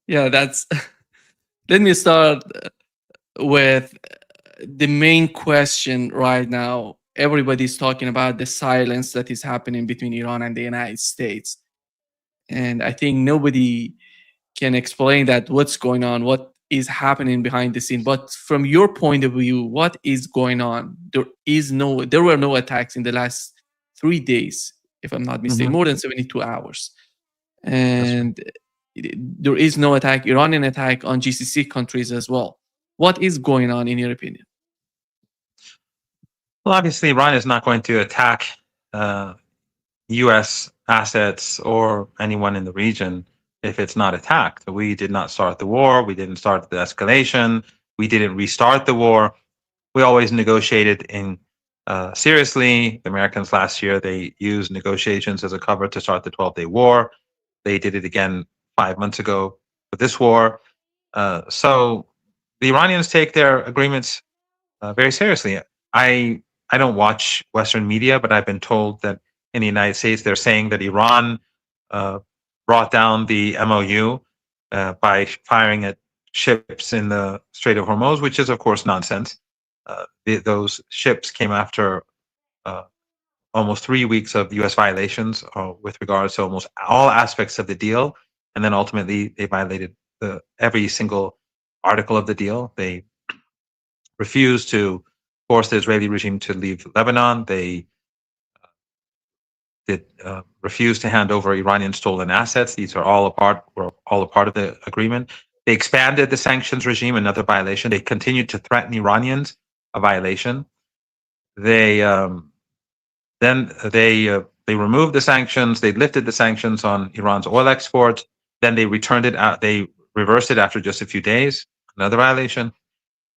Yeah, that's. Let me start with the main question right now. Everybody's talking about the silence that is happening between Iran and the United States. And I think nobody can explain that what's going on, what is happening behind the scene. But from your point of view, what is going on? There were no attacks in the last 3 days, if I'm not mistaken, Hmm. more than 72 hours. That's right. And there is no attack, Iranian attack on GCC countries as well. What is going on in your opinion? Well, obviously, Iran is not going to attack uh, U.S. assets or anyone in the region if it's not attacked. We did not start the war. We didn't start the escalation. We didn't restart the war. We always negotiated in seriously. The Americans last year, they used negotiations as a cover to start the 12-day war. They did it again 5 months ago with this war. So the Iranians take their agreements very seriously. I I don't watch Western media, but I've been told that in the United States they're saying that Iran uh, brought down the MOU by firing at ships in the Strait of Hormuz, which is of course nonsense. Those ships came after uh, almost 3 weeks of U.S. violations with regards to almost all aspects of the deal, and then ultimately they violated every single article of the deal. They refused to force the Israeli regime to leave Lebanon. They did refuse to hand over Iranian stolen assets. These are were all a part of the agreement. They expanded the sanctions regime, another violation. They continued to threaten Iranians, a violation. They they removed the sanctions. They lifted the sanctions on Iran's oil exports. Then they returned it out. They reversed it after just a few days, another violation.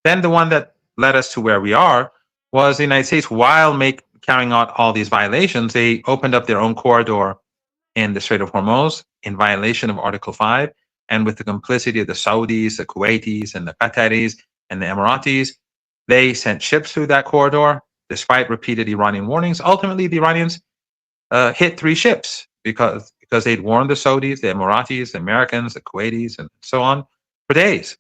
Then the one that led us to where we are was the United States. While carrying out all these violations, they opened up their own corridor in the Strait of Hormuz in violation of Article 5, and with the complicity of the Saudis, the Kuwaitis, and the Qataris, and the Emiratis. They sent ships through that corridor despite repeated Iranian warnings. Ultimately, the Iranians hit 3 ships because they'd warned the Saudis, the Emiratis, the Americans, the Kuwaitis, and so on for days.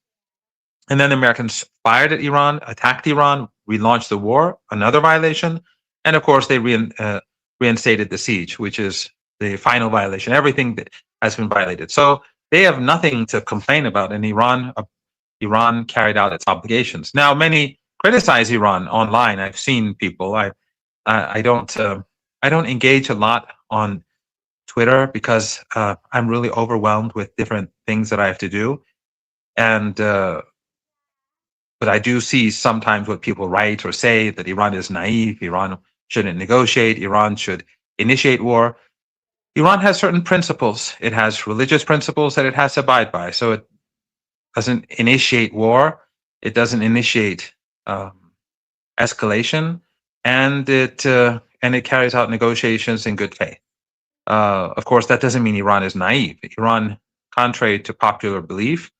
And then the Americans fired at Iran, attacked Iran, relaunched the war, another violation. And of course, they reinstated the siege, which is the final violation. Everything that has been violated. So they have nothing to complain about. And Iran carried out its obligations. Now, many criticize Iran online. I've seen people. I don't I don't engage a lot on Twitter because I'm really overwhelmed with different things that I have to do. And but I do see sometimes what people write or say that Iran is naive, Iran shouldn't negotiate, Iran should initiate war. Iran has certain principles. It has religious principles that it has to abide by. So it doesn't initiate war. It doesn't initiate escalation, and it carries out negotiations in good faith. Of course, that doesn't mean Iran is naive. Iran, contrary to popular belief,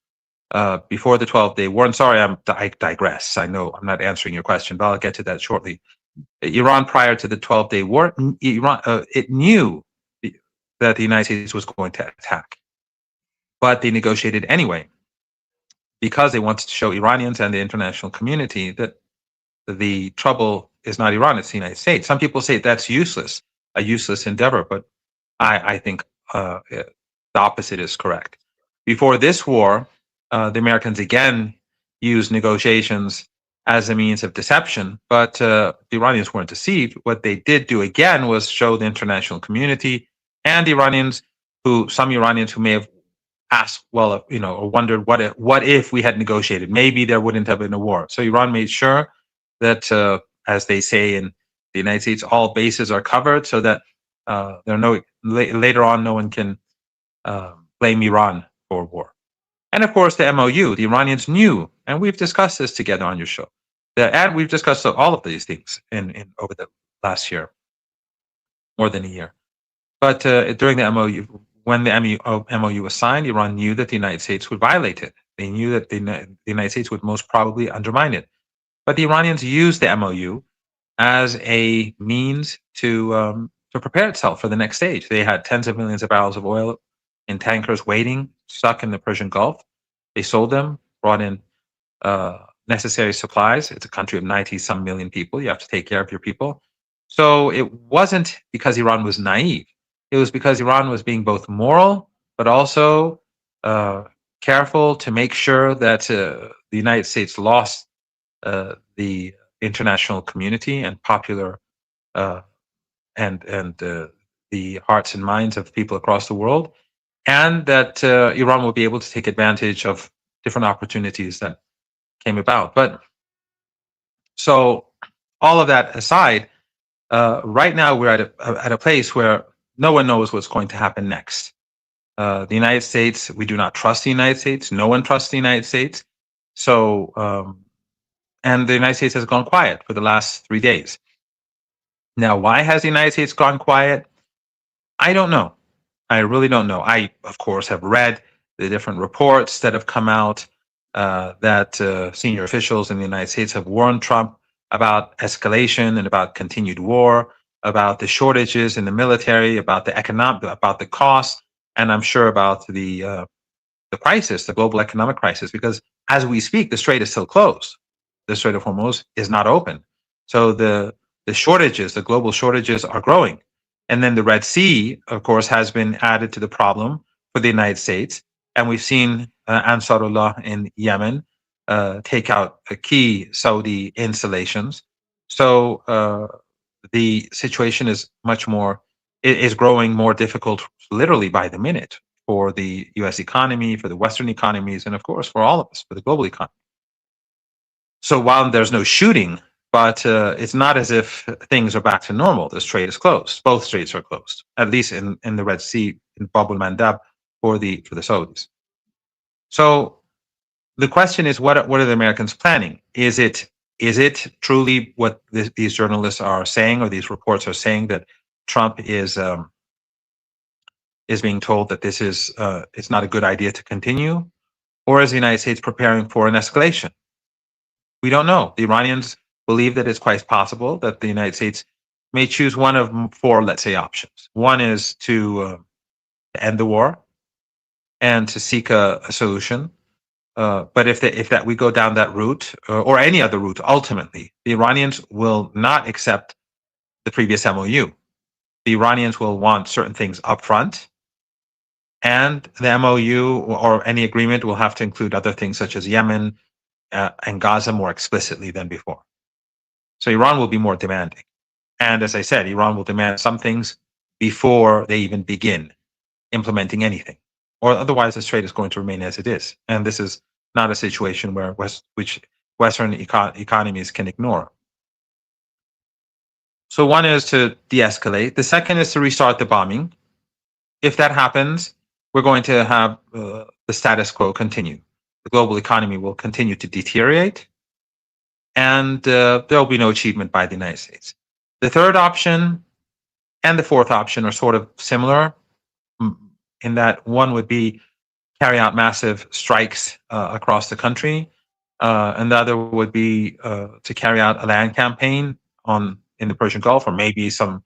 before the 12-day war. And sorry, I digress. I know I'm not answering your question, but I'll get to that shortly. Iran, prior to the 12-day war, Iran it knew that the United States was going to attack, but they negotiated anyway because they wanted to show Iranians and the international community that the trouble is not Iran; it's the United States. Some people say that's useless, a useless endeavor, but I think the opposite is correct. Before this war, the Americans again used negotiations as a means of deception, but the Iranians weren't deceived. What they did do again was show the international community and Iranians, some Iranians who may have asked, well, or wondered what if we had negotiated? Maybe there wouldn't have been a war. So Iran made sure that, as they say in the United States, all bases are covered, so that there are later on no one can blame Iran for war. And of course, the MOU, the Iranians knew, and we've discussed this together on your show, and we've discussed all of these things in over the last year, more than a year. But during the MOU, when the MOU was signed, Iran knew that the United States would violate it. They knew that the United States would most probably undermine it. But the Iranians used the MOU as a means to prepare itself for the next stage. They had tens of millions of barrels of oil in tankers waiting, stuck in the Persian Gulf. They sold them, brought in necessary supplies. It's a country of 90 some million people. You have to take care of your people. So it wasn't because Iran was naive. It was because Iran was being both moral, but also uh, careful to make sure that the United States lost the international community and popular uh, and the hearts and minds of people across the world, and that Iran will be able to take advantage of different opportunities that came about. But so, all of that aside, right now we're at a place where no one knows what's going to happen next. The United States, we do not trust the United States. No one trusts the United States. So, and the United States has gone quiet for the last 3 days. Now, why has the United States gone quiet? I don't know. I really don't know. I, of course, have read the different reports that have come out that senior officials in the United States have warned Trump about escalation and about continued war, about the shortages in the military, about the economic, about the cost, and I'm sure about the crisis, the global economic crisis, because as we speak, the strait is still closed. The Strait of Hormuz is not open. So the shortages, the global shortages are growing. And then the Red Sea, of course, has been added to the problem for the United States. And we've seen Ansarullah in Yemen take out key Saudi installations. So the situation is much more, is growing more difficult literally by the minute for the US economy, for the Western economies, and of course for all of us, for the global economy. So while there's no shooting, but it's not as if things are back to normal. The strait is closed. Both straits are closed, at least in the Red Sea, in Bab al-Mandab for the Saudis. So the question is, what are the Americans planning? Is it truly what these journalists are saying, or these reports are saying, that Trump is being told that this is it's not a good idea to continue, or is the United States preparing for an escalation? We don't know. The Iranians believe that it's quite possible that the United States may choose one of four, let's say, options. One is to end the war and to seek a solution. But if that we go down that route, or any other route, ultimately, the Iranians will not accept the previous MOU. The Iranians will want certain things upfront, and the MOU or any agreement will have to include other things such as Yemen and Gaza more explicitly than before. So Iran will be more demanding. And as I said, Iran will demand some things before they even begin implementing anything, or otherwise the strait is going to remain as it is. And this is not a situation where which Western economies can ignore. So one is to de-escalate. The second is to restart the bombing. If that happens, we're going to have the status quo continue. The global economy will continue to deteriorate, and there will be no achievement by the United States. The third option and the fourth option are sort of similar, in that one would be carry out massive strikes across the country, and the other would be to carry out a land campaign in the Persian Gulf, or maybe some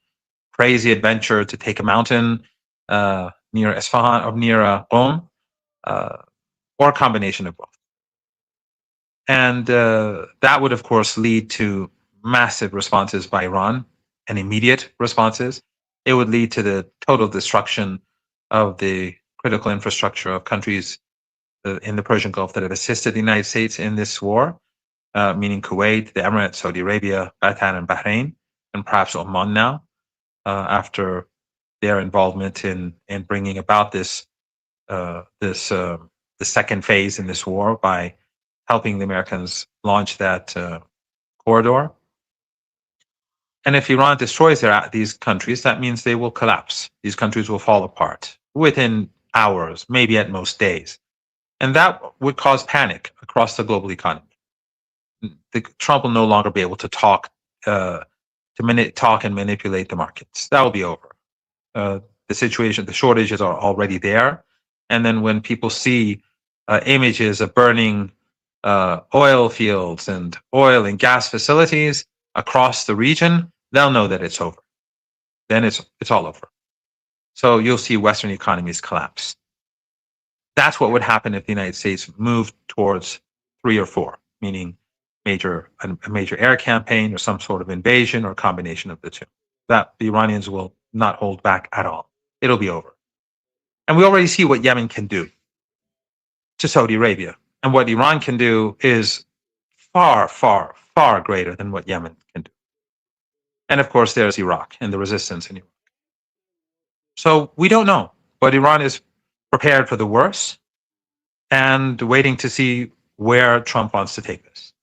crazy adventure to take a mountain near Isfahan or near Qom, or a combination of both. And that would, of course, lead to massive responses by Iran, and immediate responses. It would lead to the total destruction of the critical infrastructure of countries in the Persian Gulf that have assisted the United States in this war, meaning Kuwait, the Emirates, Saudi Arabia, Bahrain, and Bahrain, and perhaps Oman now, after their involvement in bringing about the second phase in this war by helping the Americans launch that corridor. And if Iran destroys these countries, that means they will collapse. These countries will fall apart within hours, maybe at most days. And that would cause panic across the global economy. Trump will no longer be able to talk and manipulate the markets. That will be over. The situation, the shortages are already there. And then when people see images of burning oil fields and oil and gas facilities across the region, they'll know that it's over. Then it's all over. So you'll see Western economies collapse. That's what would happen if the United States moved towards 3 or 4, meaning a major air campaign or some sort of invasion or combination of the two. That the Iranians will not hold back at all. It'll be over. And we already see what Yemen can do to Saudi Arabia. And what Iran can do is far, far, far greater than what Yemen can do. And of course, there's Iraq and the resistance in Iraq. So we don't know, but Iran is prepared for the worst and waiting to see where Trump wants to take this.